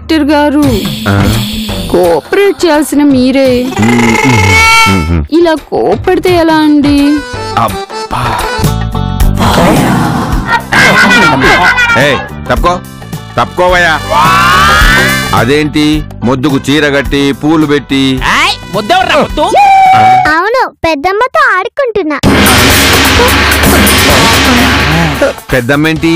Director గారు, cooperate చేయాల్సిన మీరే ఇలా కోపడితే ఎలా అండి? తప్పుకోవయ్యా. అదేంటి మొద్దుకు చీర కట్టి పూలు పెట్టి? అవును, పెద్దమ్మతో ఆడుకుంటున్నా. పెద్దమ్మేంటి?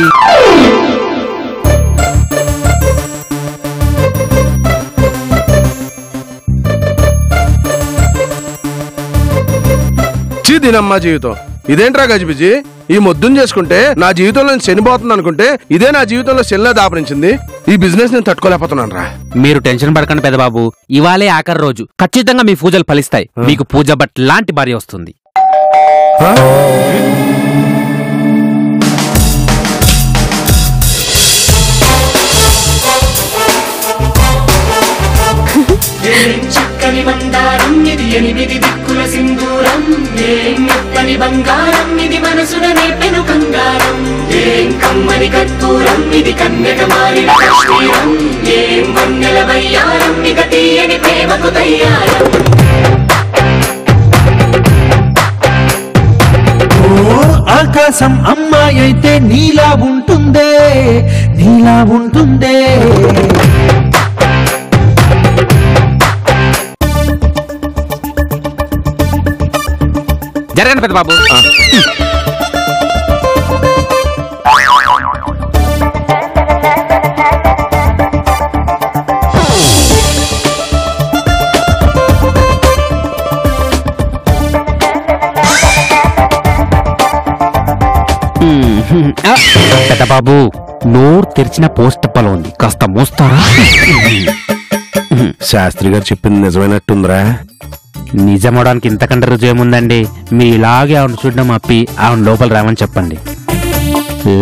దీనమ్మా జీవితం ఇదేంట్రా గజిబిజి? ఈ మొద్దును చేసుకుంటే నా జీవితంలో చనిపోతుంది అనుకుంటే ఇదే నా జీవితంలో చెల్లా దాపరించింది. ఈ బిజినెస్ నేను తట్టుకోలేకపోతున్నాను రా. మీరు టెన్షన్ పడకండి పెద్దబాబు, ఇవాళే ఆఖరి రోజు. ఖచ్చితంగా మీ పూజలు ఫలిస్తాయి. మీకు పూజ బట్ లాంటి భార్య వస్తుంది. చక్కని మందారం ఇది, 8 దిక్కుల సింధూరం. ఏం మెత్తని బంగారం ఇది, మనసున నేపెను కంగారం. ఏం కమ్మని కర్పూరం ఇది, కన్యక మారిన కాశ్మీరం. ఏం వన్నెల వయ్యారం ఇక తీయని ప్రేమకు తయ్యారం. ఆకాశం అమ్మాయి అయితే నీలా ఉంటుందే, నీలా ఉంటుందే. జరగండి పెద్దబాబు. పెద్దబాబు, నోరు తెరిచిన పోస్ట్ పలు ఉంది, కాస్త మోస్తారా? శాస్త్రి గారు చెప్పింది నిజమైనట్టుందిరా. నిజమవడానికి ఇంతకంటే రుజు ఏముందండి? మీరు ఇలాగే ఆవిడ చూడడం అప్పి ఆవిడ లోపల రామని చెప్పండి.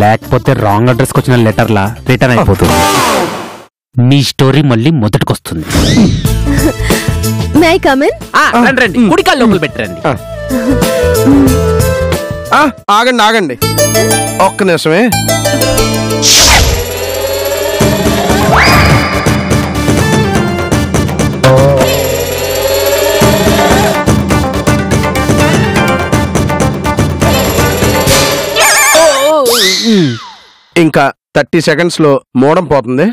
లేకపోతే రాంగ్ అడ్రస్కి వచ్చిన లెటర్లా రిటర్న్ అయిపోతుంది. మీ స్టోరీ మళ్ళీ మొదటికొస్తుంది. రండి, కుడికాలు లోపల పెట్టండి. ఆగండి ఆగండి, ఒక్క నిమిషమే. ఇంకా 30 సెకండ్స్ లో మోడం పోతుంది.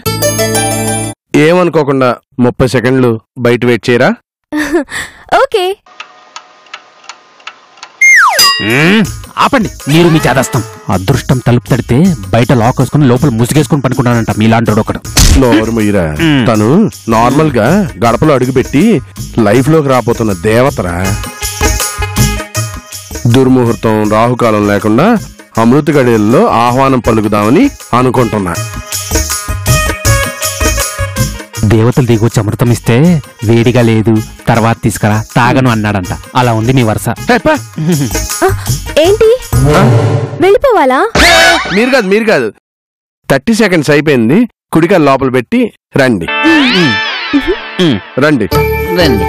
ఏమనుకోకుండా 30 సెకండ్లు బయట వెయిట్ చేయరా? ఓకే. ఆపండి, మీరు మీ చేదస్తాం. అదృష్టం తలుపు తడితే బయట లాక్ వేసుకుని లోపల ముసుగేసుకుని పనుకున్నానంట మీలాంటి ఒకడు. నోరు మొయ్యరా. తను నార్మల్ గా గడపలో అడుగుపెట్టి లైఫ్ లోకి రాబోతున్న దేవతరా. దుర్ముహూర్తం రాహుకాలం లేకుండా అమృత గడియల్లో ఆహ్వానం పలుకుదామని అనుకుంటున్నా. దేవతలు దిగొచ్చి అమృతం ఇస్తే వేడిగా లేదు, తర్వాత తీసుకురా తాగను అన్నాడంట. అలా ఉంది నీ వరుస. ఏంటి వెళ్ళిపోవాలా? మీరు కాదు 30 సెకండ్స్ అయిపోయింది. కుడికాయ లోపల పెట్టి రండి. రండి రండి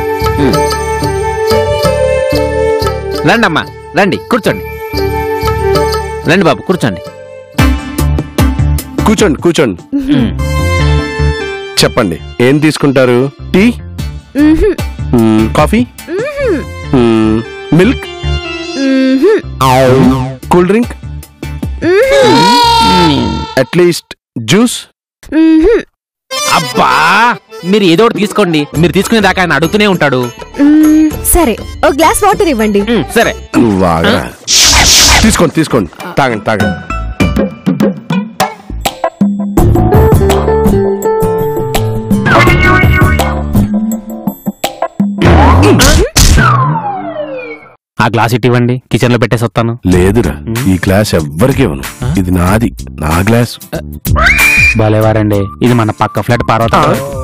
రండి అమ్మా, రండి కూర్చోండి. రండి బాబు కూర్చోండి. కూర్చోండి కూర్చోండి. చెప్పండి, ఏం తీసుకుంటారు? Tea, coffee, milk, cool drink, at least juice? అబ్బా, మీరు ఏదో ఒకటి తీసుకోండి. మీరు తీసుకునే దాకా ఆయన అడుగుతూనే ఉంటాడు. సరే, ఒక గ్లాస్ వాటర్ ఇవ్వండి. సరే, తీసుకోండి తీసుకోండి, తాగండి తాగండి. ఆ గ్లాస్ ఇటు ఇవ్వండి, కిచెన్ లో పెట్టేసి వస్తాను. లేదురా, ఈ గ్లాస్ ఎవ్వరికి ఇవ్వను. ఇది నాది, నా గ్లాస్. బాలేవారండి, ఇది మన పక్క ఫ్లాట్ పార్వత.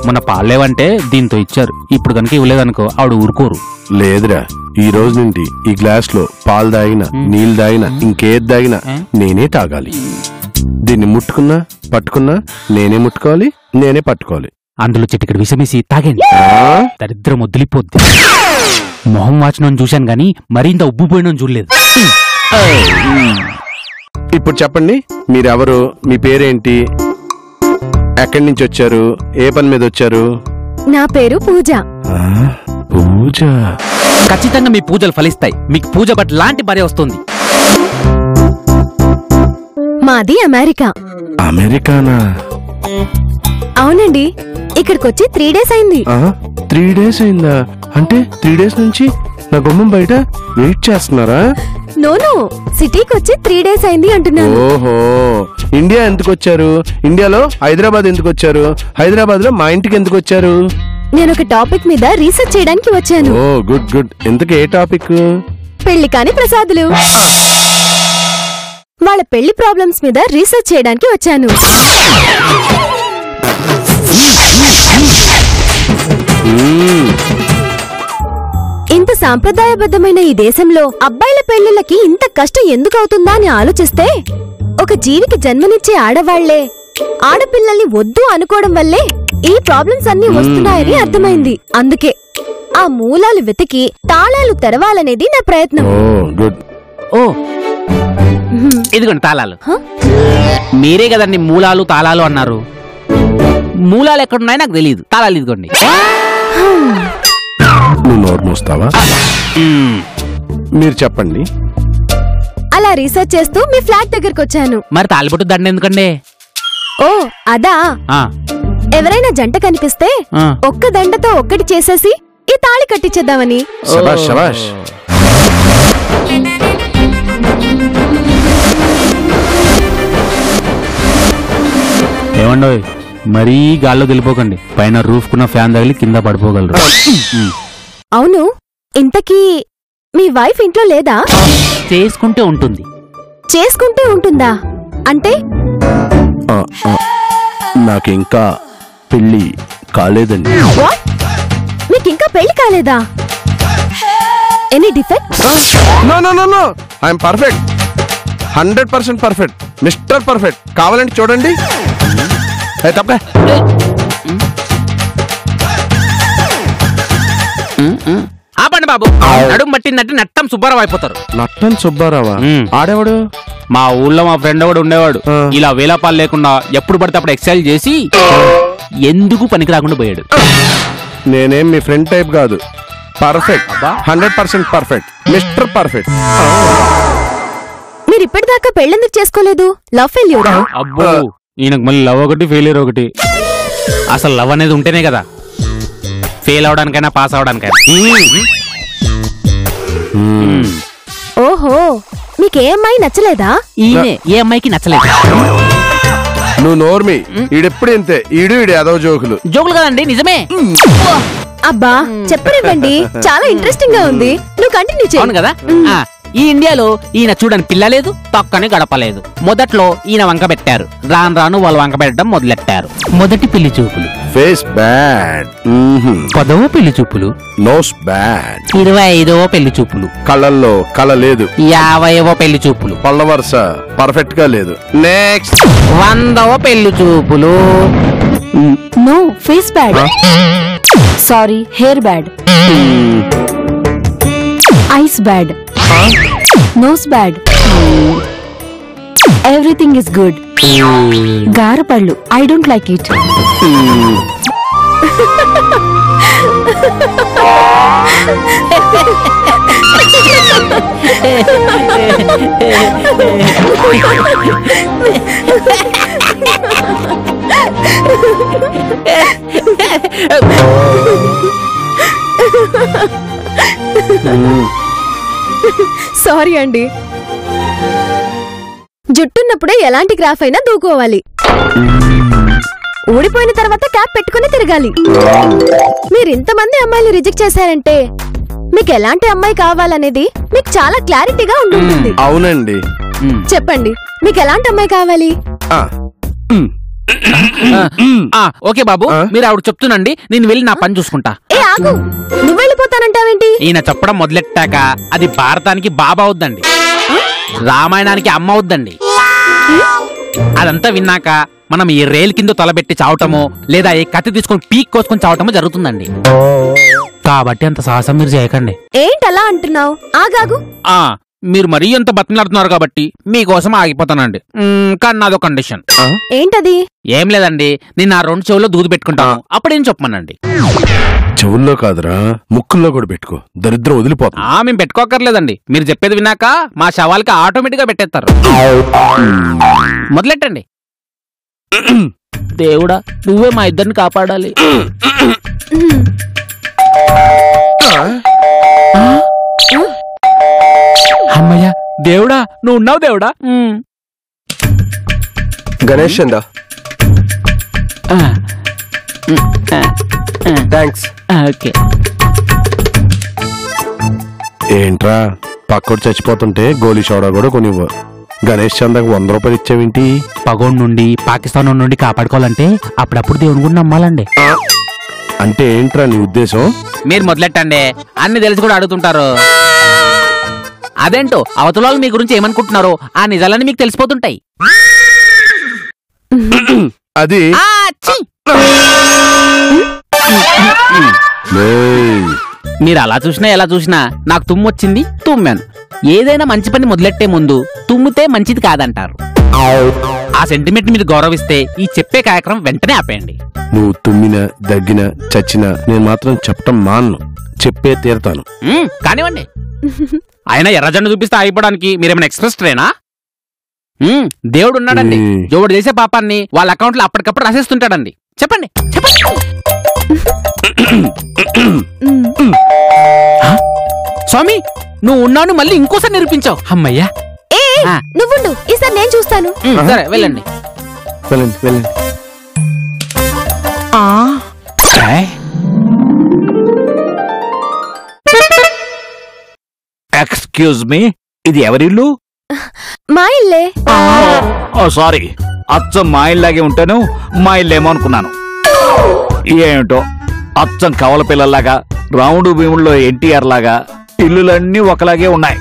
మన పాలేవంటే దీంతో ఇచ్చారు. ఇప్పుడు కనుక ఇవ్వలేదనుకో ఆవిడ ఊరుకోరు. లేదురా, ఈ రోజు నుండి ఈ గ్లాస్ లో పాలు దాగినా, నీళ్ళు దాగినా, ఇంకేది దాగినా నేనే తాగాలి. దీన్ని ముట్టుకున్నా పట్టుకున్నా నేనే ముట్టుకోవాలి, నేనే పట్టుకోవాలి. అందులో చిటికెడు విషమేసి తాగండి, దరిద్రం వదిలిపోద్ది. మొహం వాచనం చూశాను గాని మరింత ఉబ్బుపోయిన చూడలేదు. ఇప్పుడు చెప్పండి, మీరెవరు? మీ పేరేంటి? ఎక్కడి నుంచి వచ్చారు? ఏ పని మీద వచ్చారు? నా పేరు పూజ. పూజ. ఖచ్చితంగా మీ పూజలు ఫలిస్తాయి. మీకు పూజ బట్ లాంటి భార్య వస్తుంది. మాది అమెరికా. అమెరికానా? అవునండి, ఇక్కడికొచ్చి 3 days అయింది. 3 days అయిందా? అంటే 3 days నుంచి నా గుమ్మం బయట వెయిట్ చేస్తున్నారా? నోను, సిటీకి వచ్చి 3 days అయింది అంటున్నాను. ఓహో, ఇండియా ఎందుకు వచ్చారు? ఇండియాలో హైదరాబాద్ ఎందుకు వచ్చారు? హైదరాబాద్ లో మా ఇంటికి ఎందుకు వచ్చారు? నేను ఒక టాపిక్ మీద రీసెర్చ్ చేయడానికి వచ్చాను. ఓ గుడ్ గుడ్. ఇంతకీ ఏ టాపిక్? పెళ్లి కాని ప్రసాదులు. వాళ్ళ పెళ్లి ప్రాబ్లమ్స్ మీద రీసెర్చ్ చేయడానికి వచ్చాను. ఇంత సాంప్రదాయబద్ధమైన ఈ దేశంలో అబ్బాయిల పెళ్లిళ్ళకి ఇంత కష్టం ఎందుకు అవుతుందా అని ఆలోచిస్తే ఒక జీవికి జన్మనిచ్చే ఆడవాళ్లే ఆడపిల్లల్ని వద్దు అనుకోవడం వల్లే ఈ ప్రాబ్లమ్స్ అన్ని వస్తున్నాయని అర్థమైంది. అందుకే ఆ మూలాలు వెతికి తాళాలు తెరవాలనేది నా ప్రయత్నం. ఓ ఇదిగోండి తాళాలు. మీరే కదండి మూలాలు తాళాలు అన్నారు. మూలాలు ఎక్కడున్నాయో నాకు తెలియదు. తాళాలు ఇదిగోండి. నువ్వు నోరు మూస్తావా? మీరు చెప్పండి. అలా రీసెర్చ్ చేస్తూ మీ ఫ్లాట్ దగ్గరకు వచ్చాను. మరి తాళిబొట్టు దండ ఎందుకండి? ఓ అదా, ఎవరైనా జంట కనిపిస్తే ఒక్క దండతో ఒక్కటి చేసేసి ఈ తాళి కట్టించేద్దామని. శభాష్ శభాష్. ఏమండోయ్, మరీ గాల్లో తెలిపోకండి. పైన రూఫ్ కున్న ఫ్యాన్ తగిలి కింద పడిపోగలరు. అవును, ఇంతకీ మీ వైఫ్ ఇంట్లో లేదా? చేసుకుంటే ఉంటుంది. చేసుకుంటే ఉంటుందా అంటే? నాకింకా పెళ్లి కాలేదండి. మీకింకా పెళ్లి కాలేదా? Any defect? No no no no, I'm perfect. 100% perfect. Mister perfect. కావాలంటే చూడండి. తప్పే. ఆపండి బాబు. నడుము పట్టిందంటే నట్టం సుబ్బారావు అయిపోతారు. నట్టం సుబ్బారావా? ఆడేవాడు? మా ఊళ్ళో మా ఫ్రెండ్ ఒకడు ఉండేవాడు. ఇలా వేలపాలు లేకుండా ఎప్పుడు పడితే అప్పుడు ఎక్సైజ్ చేసి ఎందుకు పనికి రాకుండా పోయాడు. నేనేం మీ ఫ్రెండ్ టైప్ కాదు. పర్ఫెక్ట్. 100% పర్ఫెక్ట్. Mister perfect. మీరు ఇప్పటిదాకా పెళ్ళెందుకు చేసుకోలేదు? లవ్ ఫెయిల్యూరా? అబ్బో, ఈయనకు మళ్ళీ లవ్ ఒకటి ఫెయిలియర్ ఒకటి. అసలు లవ్ అనేది ఉంటేనే కదా ఫెయిల్ అవడానికైనా పాస్ అవడానికైనా. ఓహో, మీకే అమ్మాయి నచ్చలేదా? ఈయనే ఏ అమ్మాయికి నచ్చలేదు. నువ్వు నోర్మి. ఈడెప్పుడు ఇంతే. ఈడు ఏదో జోకులు. జోకులు కదండి, నిజమే. అబ్బా చెప్పనివ్వండి, చాలా ఇంట్రెస్టింగ్ గా ఉంది. నువ్వు కంటిన్యూ చేయి. అవును కదా. ఈ ఇండియాలో ఈయన చూడని పిల్ల లేదు, తొక్కని గడపలేదు. మొదట్లో ఈయన వంక పెట్టారు. రాను రాను వాళ్ళు వంక పెట్టడం మొదలెట్టారు. మొదటి పెళ్లి చూపులు. Face bad. 10వ పెళ్లి చూపులు. Nose bad. 25వ పెళ్లి చూపులు. కళ్ళల్లో కళ లేదు. 50వ పెళ్లి చూపులు. పళ్ళ వరుస పర్ఫెక్ట్ గా లేదు. నెక్స్ట్ 100వ పెళ్లి చూపులు. No, face bad. Sorry, hair bad. Eyes bad. Nose bad. Everything is good. గారపళ్ళు. I don't like it. Sorry అండి. జుట్టున్నప్పుడే ఎలాంటి గ్రాఫ్ అయినా దూకోవాలి. ఊడిపోయిన తర్వాత క్యాప్ పెట్టుకుని తిరగాలి. మీరు ఇంతమంది అమ్మాయిలు రిజెక్ట్ చేశారంటే మీకు ఎలాంటి అమ్మాయి కావాలనేది మీకు చాలా క్లారిటీగా ఉంటుంది. అవునండి. చెప్పండి, మీకు ఎలాంటి అమ్మాయి కావాలి? ఓకే బాబు, మీరు ఆవిడ చెప్తునండి, నేను వెళ్ళి నా పని చూసుకుంటా. ఏ ఆగు, నువ్వు వెళ్ళిపోతానంటావేంటి? ఈయన చెప్పడం మొదలెట్టాక అది భారతానికి బాబా అవుద్దండి, రామాయణానికి అమ్మ అవుద్దండి. అదంతా విన్నాక మనం ఈ రైలు కింద తలబెట్టి చావటమో లేదా ఈ కత్తి తీసుకొని పీక్ కోసుకొని చావటమో జరుగుతుందండి. కాబట్టి అంత సాహసం మీరు చేయకండి. ఏంటి అలా అంటున్నావు? ఆగాగు. మీరు మరీ ఎంత బతిమలాడుతున్నారు కాబట్టి మీకోసం ఆగిపోతానండి. కానీ నాదో కండిషన్. ఏంటది? ఏం లేదండి, నేను ఆ 2 చెవుల్లో దూది పెట్టుకుంటాను, అప్పుడేం చెప్పమనండి. చెవుల్లో కాదురా, ముక్కుల్లో కూడా పెట్టుకో, దరిద్రం వదిలిపోతా. మేము పెట్టుకోకర్లేదండి, మీరు చెప్పేది విన్నాక మా శవాలకి ఆటోమేటిక్ గా పెట్టేస్తారు. మొదలెట్టండి. దేవుడా, నువ్వే మా ఇద్దరిని కాపాడాలి. అమ్మయ్యా, దేవుడా నువ్వు ఉన్నావు దేవుడా. గణేష్ చందా, థ్యాంక్స్. ఓకే. ఏంట్రా పక్కోడు చచ్చిపోతుంటే గోలీ సోడా కూడా కొనివ్వ. గణేష్ చందాకు 100 రూపాయలు ఇచ్చావేంటి? పగోడు నుండి పాకిస్తాన్ నుండి కాపాడుకోవాలంటే అప్పుడప్పుడు దేవుని కూడా నమ్మాలండి. అంటే ఏంట్రా నీ ఉద్దేశం? మీరు మొదలెట్టండి, అన్ని తెలిసి కూడా అడుగుతుంటారు. అదేంటో అవతల వాళ్ళు మీ గురించి ఏమనుకుంటున్నారో ఆ నిజాలన్నీ మీకు తెలిసిపోతుంటాయి. అది మీరు అలా చూసినా ఎలా చూసినా నాకు తుమ్ము వచ్చింది, తుమ్మాను. ఏదైనా మంచి పని మొదలెట్టే ముందు తుమ్మితే మంచిది కాదంటారు. ఆ సెంటిమెంట్ మీరు గౌరవిస్తే ఈ చెప్పే కార్యక్రమం వెంటనే ఆపేయండి. నువ్వు తుమ్మినా దగ్గినా చచ్చినా నేను మాత్రం చెప్పటం మాన్ను, చెప్పే తీరుతాను. కానివ్వండి. ఆయన ఎర్రజెండా చూపిస్తే అయిపోవడానికి మీరేమైనా ఎక్స్ప్రెస్ ట్రైనా? దేవుడు ఉన్నాడండి, ఎవడు చేసే పాపాన్ని వాళ్ళ అకౌంట్ లో అప్పటికప్పుడు రాసేస్తుంటాడండి. చెప్పండి చెప్పండి. స్వామి, నువ్వు ఉన్నాను మళ్ళీ ఇంకోసారి నిరూపించావు. అమ్మయ్యా. నువ్వుండు, ఈసారి నేను చూస్తాను. సరే వెళ్ళండి. వెళ్ళండి వెళ్ళండి. ఎక్స్క్యూజ్ మీ, ఇది ఎవరిల్లు? మా ఇల్లే. సారీ, అచ్చం మా ఇల్లాగే ఉంటాను, మా ఇల్లేమో అనుకున్నాను. ఏమిటో అచ్చం కవల పిల్లల్లాగా, రౌండ్ భీముల్లో ఎన్టీఆర్ లాగా ఇల్లులన్నీ ఒకలాగే ఉన్నాయి.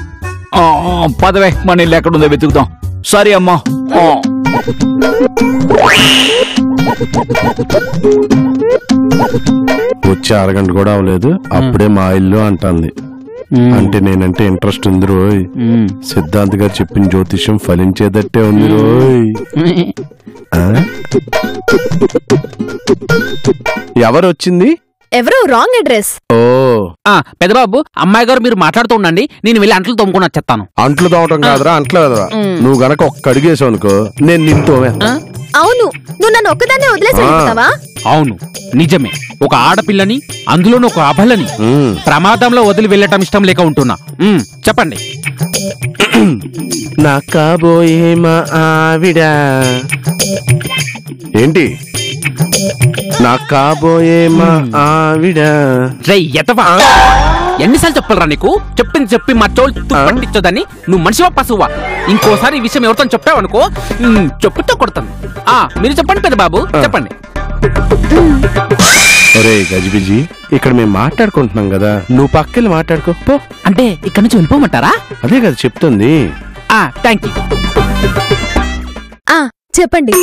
పదవే, మన ఇల్లు ఎక్కడుందో వెతుకుదాం. సారీ అమ్మా. వచ్చి 1 అరగంట కూడా అవలేదు, అప్పుడే మా ఇల్లు అంటుంది. అంటే నేనంటే ఇంట్రెస్ట్ ఉంది రోయ్. సిద్ధాంత్ గారు చెప్పిన జ్యోతిష్యం ఫలించేదట్టే ఉంది రోయ్. ఎవరు వచ్చింది? ఎవరో రాంగ్ అడ్రస్. ఓ పెద్దబాబు, అమ్మాయి గారు మీరు మాట్లాడుతూ ఉండండి, నేను వెళ్ళి అంట్లు తోముకొని వచ్చేస్తాను. అంట్లు తోమటం కాదురా, అంట్లు కదరా. నువ్వు గనక ఒక్క అడిగేసావు అనుకో, నేను నిన్ను తోమేస్తా. అవును, నువ్వు నన్ను ఒక్కదాన్నే వదిలేసి వెళ్ళిపోతావా? అవును, నిజమే. ఒక ఆడపిల్లని, అందులోనూ ఒక అబలని ప్రమాదంలో వదిలి వెళ్ళటం ఇష్టం లేక ఉంటున్నా. చెప్పండి. నా కాబోయే మా ఆవిడ. ఏంటి? నా కాబోయే మా ఆవిడ. ఎన్నిసార్లు చెప్పాలరా నీకు? చెప్పింది చెప్పి మా చోళ్ళు పట్టించదని. నువ్వు మనిషివా పశువా? ఇంకోసారి ఈ విషయం ఎవరితో చెప్పావనుకో చెప్పుతో కొడతాను. మీరు చెప్పండి పెద్ద బాబు, చెప్పండి. ఒరే గజిబిజి, ఇక్కడ మేము మాట్లాడుకుంటున్నాం కదా, నువ్వు పక్కకి మాట్లాడుకో పో. అంటే ఇక్కడ నుంచి వెళ్ళిపోమంటారా? అదే కదా చెప్తుంది. Thank you. చెప్పండి.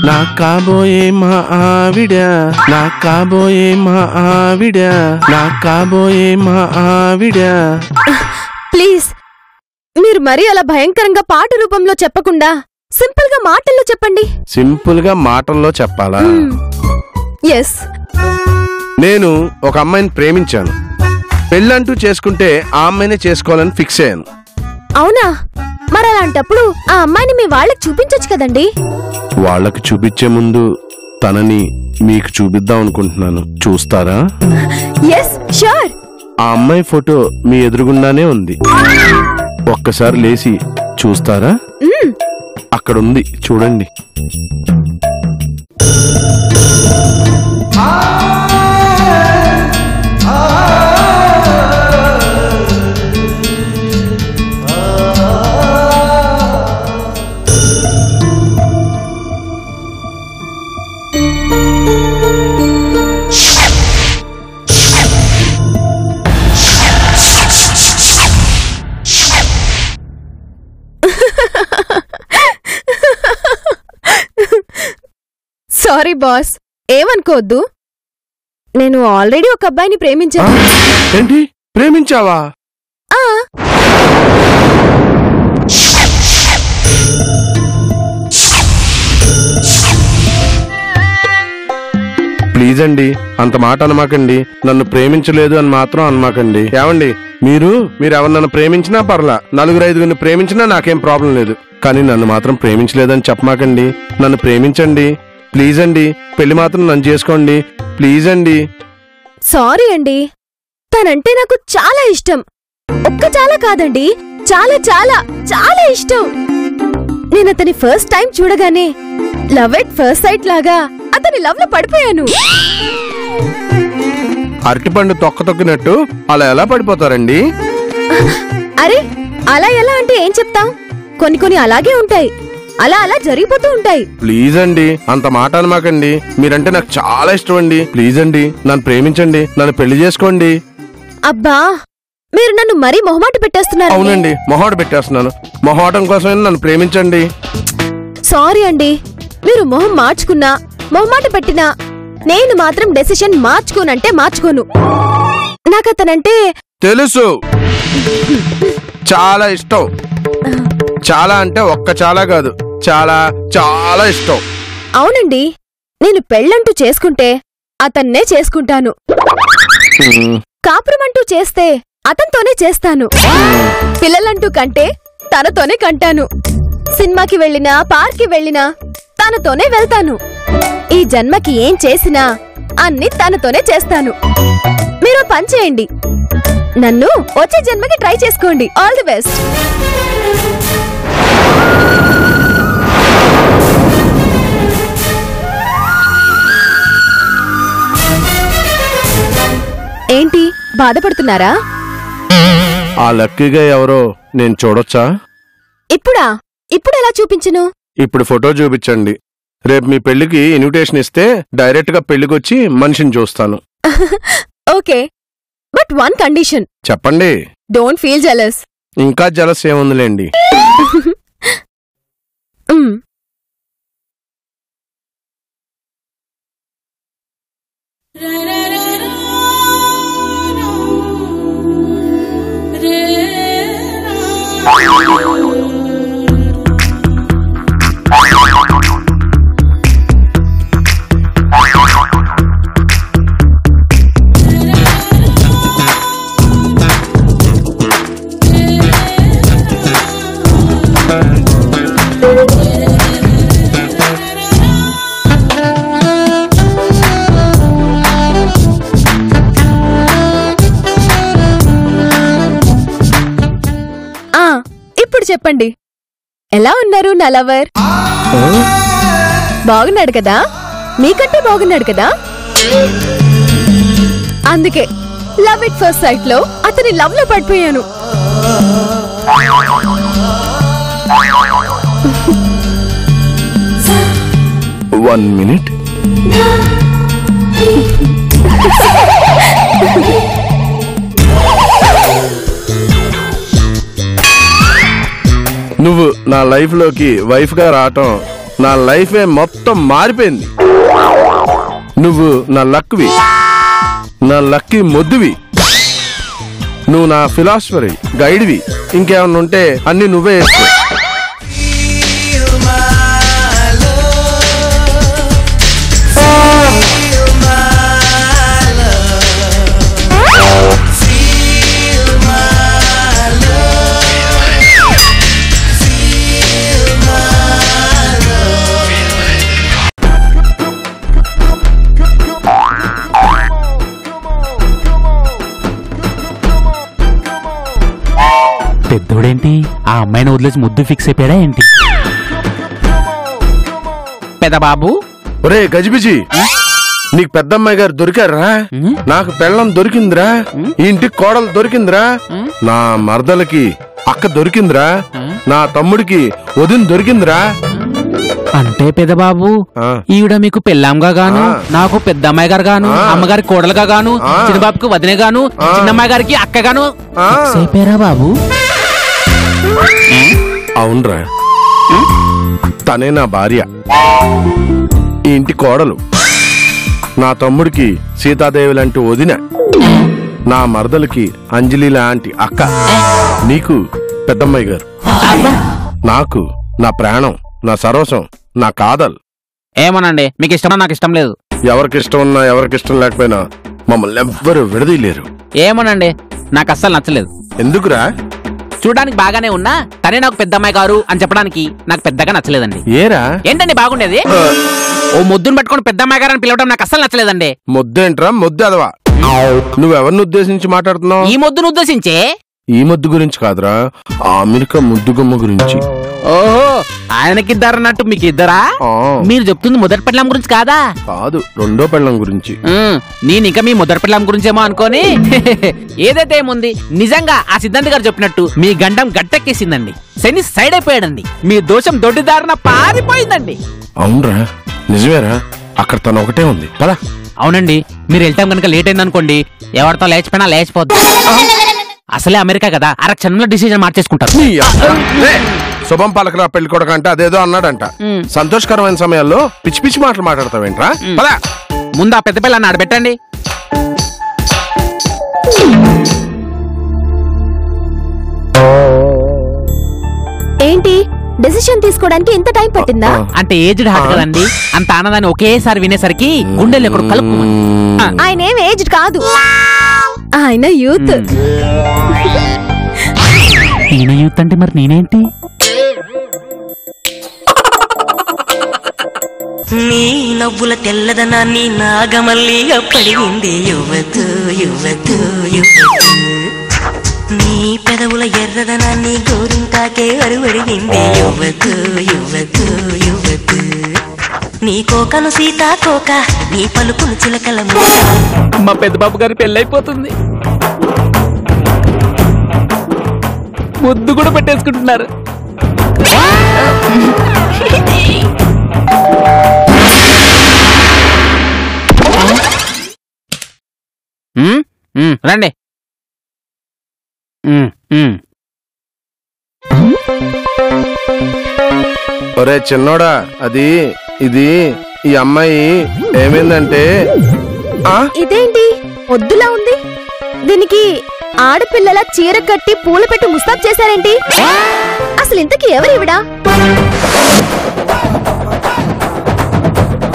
నా కాబోయే మా ఆవిడ, నా కాబోయే మా ఆవిడ, నా కాబోయే మా ఆవిడ. ప్లీజ్, మీరు మరీ అలా భయంకరంగా పాట రూపంలో చెప్పకుండా సింపుల్ గా మాటల్లో చెప్పండి. సింపుల్ గా మాటల్లో చెప్పాలా? ఎస్. నేను ఒక అమ్మాయిని ప్రేమించాను. పెళ్ళంటూ చేసుకుంటే ఆ అమ్మాయినే చేసుకోవాలని ఫిక్స్ అయ్యాను. అవునా? మరి అలాంటప్పుడు ఆ అమ్మాయిని మీ వాళ్ళకి చూపించొచ్చు కదండి. వాళ్ళకి చూపించే ముందు తనని మీకు చూపిద్దాం అనుకుంటున్నాను. చూస్తారా? Yes, sure. ఆ అమ్మాయి ఫోటో మీ ఎదురుగుండానే ఉంది. ఒక్కసారి లేచి చూస్తారా? అక్కడుంది, చూడండి. సారీ బాస్, ఏమనుకోవద్దు. నేను ఆల్రెడీ ఒక అబ్బాయిని ప్రేమించాను. ఏంటి? ప్రేమించావా? ప్లీజ్ అండి అంత మాట అనమాకండి. నన్ను ప్రేమించలేదు అని మాత్రం అనమాకండి. ఏమండి మీరు ఎవరు ప్రేమించినా పర్లా, 4-5 ప్రేమించినా నాకేం ప్రాబ్లం లేదు. కానీ నన్ను మాత్రం ప్రేమించలేదని చెప్పమాకండి. నన్ను ప్రేమించండి ప్లీజ్ అండి. పెళ్లి మాత్రం నన్ను చేసుకోండి ప్లీజ్ అండి. సారీ అండి, తనంటే నాకు చాలా ఇష్టం. చాలా కాదండి, చాలా చాలా చాలా ఇష్టం. నేను అతని ఫస్ట్ టైం చూడగానే లవ్ ఎట్ ఫస్ట్ సైట్ లాగా అతని లవ్ లో పడిపోయాను. అరటిపండు తొక్కినట్టు అలా ఎలా పడిపోతారండి? అరే అలా ఎలా అంటే ఏం చెప్తాం, కొన్ని అలాగే ఉంటాయి, అలా జరిగిపోతూ ఉంటాయి. ప్లీజ్ అండి అంత మాట అనమాకండి. మీరంటే నాకు చాలా ఇష్టం అండి. ప్లీజ్ అండి నన్ను ప్రేమించండి, నన్ను పెళ్లి చేసుకోండి. అబ్బా మీరు నన్ను మరీ మొహమాట పెట్టేస్తున్నారు. అవునండి మొహమాట పెట్టేస్తున్నాను. మొహమాటం కోసమే నన్ను ప్రేమించండి. సారీ అండి, మీరు మొహం మార్చుకున్నా మొహమాట పెట్టినా నేను మాత్రం డెసిషన్ మార్చుకోనంటే మార్చుకోను. నాకతనంటే తెలుసు, చాలా ఇష్టం. చాలా అంటే ఒక్క చాలా కాదు, చాలా చాలా ఇష్టం. అవునండి, నేను పెళ్ళంటూ చేసుకుంటే అతన్నే చేసుకుంటాను. కాపురమంటూ చేస్తే అతనితోనే చేస్తాను. పిల్లలంటూ కంటే తనతోనే కంటాను. సినిమాకి వెళ్ళినా పార్క్కి వెళ్ళినా తనతోనే వెళ్తాను. ఈ జన్మకి ఏం చేసినా అన్ని తనతోనే చేస్తాను. మీరు పని చేయండి, నన్ను వచ్చే జన్మకి ట్రై చేసుకోండి. All the best. ఏంటి బాధపడుతున్నారా? ఆ లక్కీగా ఎవరో నేను చూడొచ్చా? ఇప్పుడు ఎలా చూపించను? ఇప్పుడు ఫోటో చూపించండి. రేపు మీ పెళ్లికి ఇన్విటేషన్ ఇస్తే డైరెక్ట్ గా పెళ్లికొచ్చి మనిషిని చూస్తాను. Okay, but one condition. చెప్పండి. Don't feel jealous. ఇంకా జలస్ ఏముందిలేండి. ఇప్పుడు చెప్పండి, ఎలా ఉన్నారు నా లవర్? బాగున్నాడు కదా? మీకంటే బాగున్నాడు కదా? అందుకే లవ్ ఇట్ ఫస్ట్ సైట్ లో అతని లవ్ లో పడిపోయాను. One minute. నువ్వు నా లైఫ్ లోకి వైఫ్ గా రావటం నా లైఫే మొత్తం మారిపోయింది. నువ్వు నా లక్వి, నా లక్కీ మొద్దువి. నువ్వు నా ఫిలాసఫరీ గైడ్వి. ఇంకేమన్నా ఉంటే అన్ని నువ్వే వేసుకో. పెద్దోడేంటి ఆ అమ్మాయిని వదిలేసి ముద్దు ఫిక్స్ అయిపోయాడా ఏంటి? పెద్ద బాబు. ఒరే గజిబిజి, నీకు పెద్దమ్మాయి గారు దొరికారా? నాకు పెళ్ళం దొరికిందిరా. ఈ ఇంటికి కోడలు దొరికిందిరా. నా మరదలకి అక్క దొరికిందిరా. నా తమ్ముడికి వదిన దొరికిందిరా. అంటే పెద్దబాబు, ఈవిడ మీకు పెళ్ళాంగా గాను, నాకు పెద్ద అమ్మాయి గారు గాను, అమ్మగారి కోడలుగా గాను, చిన్నబాబుకి వదిన గాను, చిన్నమ్మాయి గారికి అక్క గాను ఫిక్స్ అయిపోయారా బాబు? అవునరా, తనే నా భార్య, ఈ ఇంటి కోడలు. నా తమ్ముడికి సీతాదేవి లాంటి వదిన, నా మరదలకి అంజలి లాంటి అక్క, నీకు పెద్దమ్మాయి గారు, నాకు నా ప్రాణం, నా సర్వస్వం, నా కాదల్. ఏమోనండి, మీకు ఇష్టమా నాకు ఇష్టం లేదు. ఎవరికి ఇష్టం ఉన్నా ఎవరికి ఇష్టం లేకపోయినా మమ్మల్ని ఎవ్వరు విడదీయలేరు. ఏమోనండి, నాకు అస్సలు నచ్చలేదు. ఎందుకురా? చూడడానికి బాగానే ఉన్నా తనే నాకు పెద్ద అమ్మాయి గారు అని చెప్పడానికి నాకు పెద్దగా నచ్చలేదండి. ఏరా? ఏంటండి బాగుండేది? ఓ ముద్దును పట్టుకొని పెద్ద అమ్మాయి గారు అని పిలవడం నాకు అస్సలు నచ్చలేదండి. ముద్దేంట్రా? ముద్దు అదవా. నువ్వెవరిని ఉద్దేశించి మాట్లాడుతున్నావు? ఈ ముద్దును ఉద్దేశించే. ఈ ముద్దు గురించి కాదురా, అమెరికా ముద్దుగుమ్మ గురించి. ఓహో, ఆయనకిద్దరన్నట్టు మీకు ఇద్దరా? మీరు చెప్తుంది మొదటి పెళ్ళాం గురించి కాదా? కాదు, రెండో పెళ్ళాం గురించి. నేను ఇంకా మీ మొదటి పెళ్ళాం గురించేమో అనుకోని ఏదైతే ఏముంది, నిజంగా ఆ సిద్ధాంతి గారు చెప్పినట్టు మీ గండం గట్టెక్కేసిందండి. శని సైడ్ అయిపోయాడండి. మీ దోషం దొడ్డిదారిన పారిపోయిందండి. అవునరా, నిజమేరా. అక్కడ తను ఒకటే ఉంది. పదా. అవునండి, మీరు వెళ్తాం కనుక లేట్ అయిందనుకోండి, ఎవరితో లేచిపోయినా లేచిపోద్దు. అసలే అమెరికా కదా, అరక్షణంలో డిసిజన్ మార్చేసుకుంటారు. శుభం పలకరా పెళ్లి కొడుకు అంటే అదేదో అన్నాడంట. సంతోషకరమైన సమయాల్లో పిచ్చి పిచ్చి మాటలు మాట్లాడతావేంట్రా? పదా. ముందు ఆ పెద్ద పిల్లని ఆడబెట్టండి. ఏంటి డెసిషన్ తీసుకోవడానికి ఇంత టైం పట్టిందా? అంటే ఏజ్డ్ హార్ట్ కదండి, అంత ఆనందాన్ని ఒకేసారి వినేసరికి గుండెలు ఎక్కడ కలుపు. ఆయన ఏం ఏజ్డ్ కాదు, ఆయన యూత్. ఈయన యూత్ అంటే మరి నేనేంటి? నీ నవ్వుల తెల్లదనాన్ని నాగమల్లి అప్పడిగింది యువతు యువతు యువతు. నీ పెదవుల ఎర్రదనాన్ని గోరింటాకే అరువడిగింది యువతు యువతు యువతు. నీ కోకను సీతాకోక, నీ పలుకును చిలకల మూక. మా పెద్ద బాబు గారి పెళ్ళైపోతుంది, ముద్దు కూడా పెట్టేసుకుంటున్నారు. రండి. ఒరే చిన్నోడా, అది ఇది ఈ అమ్మాయి ఏమైందంటే. ఇదేంటి వద్దులా ఉంది? దీనికి ఆడపిల్లల చీర కట్టి పూలు పెట్టి ముస్తాబ్ చేశారేంటి? అసలు ఇంతకీ ఎవరివిడా?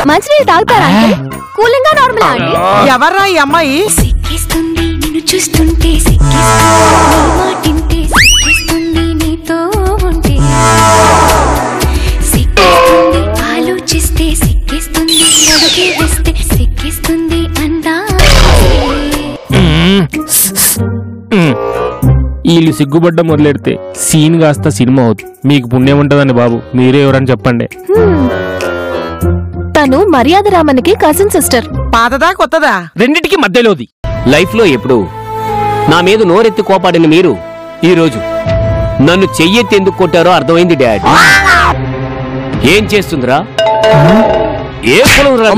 మంచినీళ్ళు తాగుతారా? కూలింగ్ గా నార్మల్ అండి? ఎవర్రా ఈ అమ్మాయి? సిక్కిస్తుంది నిన్ను చూస్తుంటే, సిక్కిస్తుంది మాటింటే, సిక్కిస్తుంది నీతో ఉంటే, సిక్కిస్తుంది ఆలోచిస్తే, సిక్కిస్తుంది అడుగే వేస్తే, సిక్కిస్తుంది అందా. వీళ్ళు సిగ్గుపడ్డ మొదలెడితే సీన్ కాస్త సినిమా అవుతుంది. మీకు పుణ్యం ఉంటదండి బాబు, మీరే ఎవరని చెప్పండి. తను మర్యాద రామన్కి కజిన్ సిస్టర్. పాతదా కొత్తదా? రెండింటికి మధ్యలోది. లైఫ్ లో ఎప్పుడు నా మీద నోరెత్తి కోపాడిన మీరు ఈ రోజు నన్ను చెయ్యెత్తి ఎందుకు కొట్టారో అర్థమైంది డాడ్. ఏం చేస్తుందిరా? ఏ కులం రా?